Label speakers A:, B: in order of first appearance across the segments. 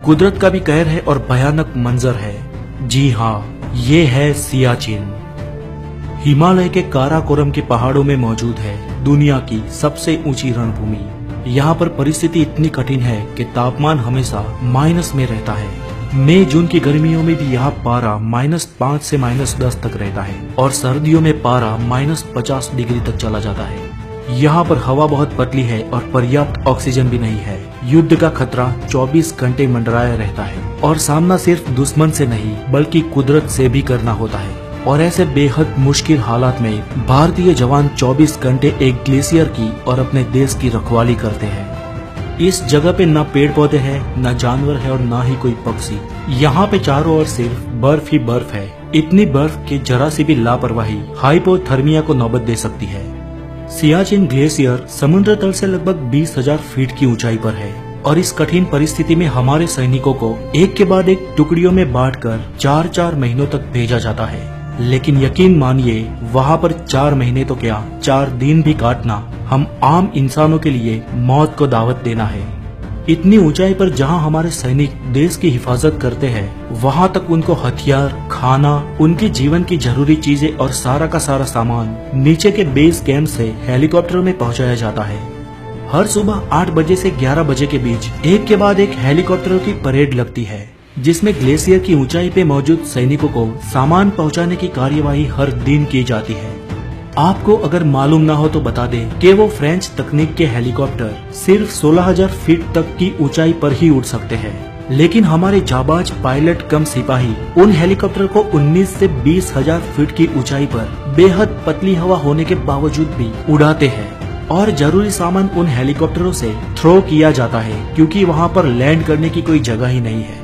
A: कुदरत का भी कहर है और भयानक मंजर है। जी हाँ, ये है सियाचिन। हिमालय के काराकोरम के पहाड़ों में मौजूद है दुनिया की सबसे ऊंची रणभूमि। यहाँ पर परिस्थिति इतनी कठिन है कि तापमान हमेशा माइनस में रहता है। मई जून की गर्मियों में भी यहाँ पारा -5 से -10 तक रहता है और सर्दियों में पारा -50 डिग्री तक चला जाता है। यहाँ पर हवा बहुत पतली है और पर्याप्त ऑक्सीजन भी नहीं है। युद्ध का खतरा 24 घंटे मंडराया रहता है और सामना सिर्फ दुश्मन से नहीं बल्कि कुदरत से भी करना होता है। और ऐसे बेहद मुश्किल हालात में भारतीय जवान 24 घंटे एक ग्लेशियर की और अपने देश की रखवाली करते हैं। इस जगह पे न पेड़ पौधे हैं, न जानवर है और न ही कोई पक्षी। यहाँ पे चारों ओर सिर्फ बर्फ ही बर्फ है। इतनी बर्फ कि जरा सी भी लापरवाही हाइपोथर्मिया को नौबत दे सकती है। सियाचिन ग्लेशियर समुद्र तल से लगभग 20,000 फीट की ऊंचाई पर है और इस कठिन परिस्थिति में हमारे सैनिकों को एक के बाद एक टुकड़ियों में बांटकर 4-4 महीनों तक भेजा जाता है। लेकिन यकीन मानिए, वहाँ पर 4 महीने तो क्या 4 दिन भी काटना हम आम इंसानों के लिए मौत को दावत देना है। इतनी ऊंचाई पर जहाँ हमारे सैनिक देश की हिफाजत करते हैं, वहाँ तक उनको हथियार, खाना, उनके जीवन की जरूरी चीजें और सारा का सारा सामान नीचे के बेस कैंप से हेलीकॉप्टरों में पहुँचाया जाता है। हर सुबह 8 बजे से 11 बजे के बीच एक के बाद एक हेलीकॉप्टरों की परेड लगती है, जिसमें ग्लेशियर की ऊंचाई पे मौजूद सैनिकों को सामान पहुंचाने की कार्यवाही हर दिन की जाती है। आपको अगर मालूम ना हो तो बता दें कि वो फ्रेंच तकनीक के हेलीकॉप्टर सिर्फ 16,000 फीट तक की ऊंचाई पर ही उड़ सकते हैं, लेकिन हमारे जाबाज पायलट कम सिपाही उन हेलीकॉप्टर को 19 से 20,000 फीट की ऊंचाई पर बेहद पतली हवा होने के बावजूद भी उड़ाते हैं और जरूरी सामान उन हेलीकॉप्टरों से थ्रो किया जाता है, क्योंकि वहाँ पर लैंड करने की कोई जगह ही नहीं है।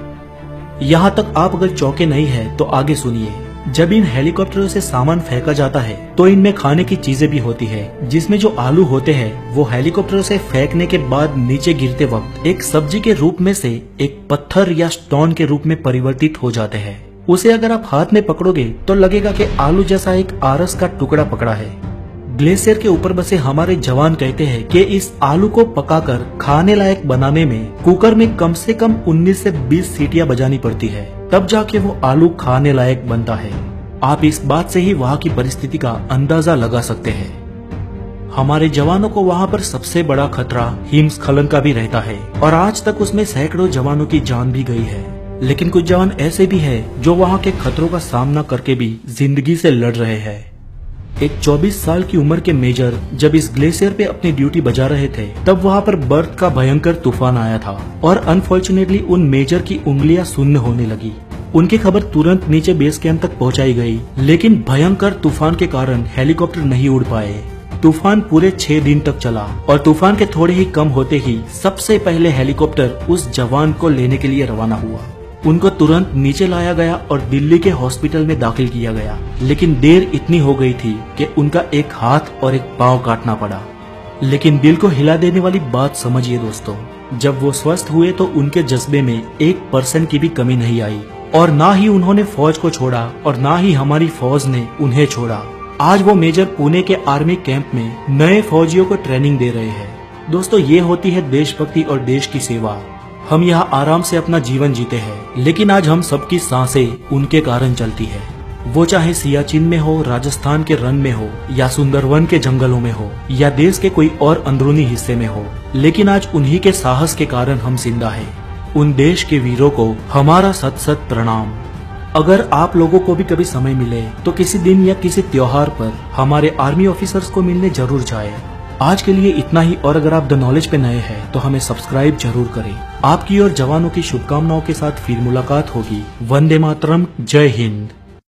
A: यहाँ तक आप अगर चौंके नहीं है तो आगे सुनिए। जब इन हेलीकॉप्टरों से सामान फेंका जाता है तो इनमें खाने की चीजें भी होती है, जिसमें जो आलू होते हैं वो हेलीकॉप्टरों से फेंकने के बाद नीचे गिरते वक्त एक सब्जी के रूप में से एक पत्थर या स्टोन के रूप में परिवर्तित हो जाते हैं। उसे अगर आप हाथ में पकड़ोगे तो लगेगा कि आलू जैसा एक आरस का टुकड़ा पकड़ा है। ग्लेशियर के ऊपर बसे हमारे जवान कहते हैं कि इस आलू को पकाकर खाने लायक बनाने में कुकर में कम से कम 19 से 20 सीटियां बजानी पड़ती है, तब जाके वो आलू खाने लायक बनता है। आप इस बात से ही वहाँ की परिस्थिति का अंदाजा लगा सकते हैं। हमारे जवानों को वहाँ पर सबसे बड़ा खतरा हिमस्खलन का भी रहता है और आज तक उसमें सैकड़ों जवानों की जान भी गई है। लेकिन कुछ जवान ऐसे भी है जो वहाँ के खतरों का सामना करके भी जिंदगी से लड़ रहे हैं। एक 24 साल की उम्र के मेजर जब इस ग्लेशियर पे अपनी ड्यूटी बजा रहे थे, तब वहाँ पर बर्फ का भयंकर तूफान आया था और अनफॉर्चुनेटली उन मेजर की उंगलियां सुन्न होने लगी। उनकी खबर तुरंत नीचे बेस कैंप तक पहुँचाई गई, लेकिन भयंकर तूफान के कारण हेलीकॉप्टर नहीं उड़ पाए। तूफान पूरे 6 दिन तक चला और तूफान के थोड़े ही कम होते ही सबसे पहले हेलीकॉप्टर उस जवान को लेने के लिए रवाना हुआ। उनको तुरंत नीचे लाया गया और दिल्ली के हॉस्पिटल में दाखिल किया गया, लेकिन देर इतनी हो गई थी कि उनका एक हाथ और एक पांव काटना पड़ा। लेकिन दिल को हिला देने वाली बात समझिए दोस्तों, जब वो स्वस्थ हुए तो उनके जज्बे में 1% की भी कमी नहीं आई और ना ही उन्होंने फौज को छोड़ा और ना ही हमारी फौज ने उन्हें छोड़ा। आज वो मेजर पुणे के आर्मी कैंप में नए फौजियों को ट्रेनिंग दे रहे हैं। दोस्तों, ये होती है देशभक्ति और देश की सेवा। हम यहाँ आराम से अपना जीवन जीते हैं, लेकिन आज हम सबकी सांसें उनके कारण चलती है। वो चाहे सियाचिन में हो, राजस्थान के रन में हो या सुंदरवन के जंगलों में हो या देश के कोई और अंदरूनी हिस्से में हो, लेकिन आज उन्हीं के साहस के कारण हम जिंदा हैं। उन देश के वीरों को हमारा सत सत प्रणाम। अगर आप लोगों को भी कभी समय मिले तो किसी दिन या किसी त्योहार पर हमारे आर्मी ऑफिसर्स को मिलने जरूर जाए। आज के लिए इतना ही, और अगर आप द नॉलेज पे नए हैं तो हमें सब्सक्राइब जरूर करें। आपकी और जवानों की शुभकामनाओं के साथ फिर मुलाकात होगी। वंदे मातरम, जय हिंद।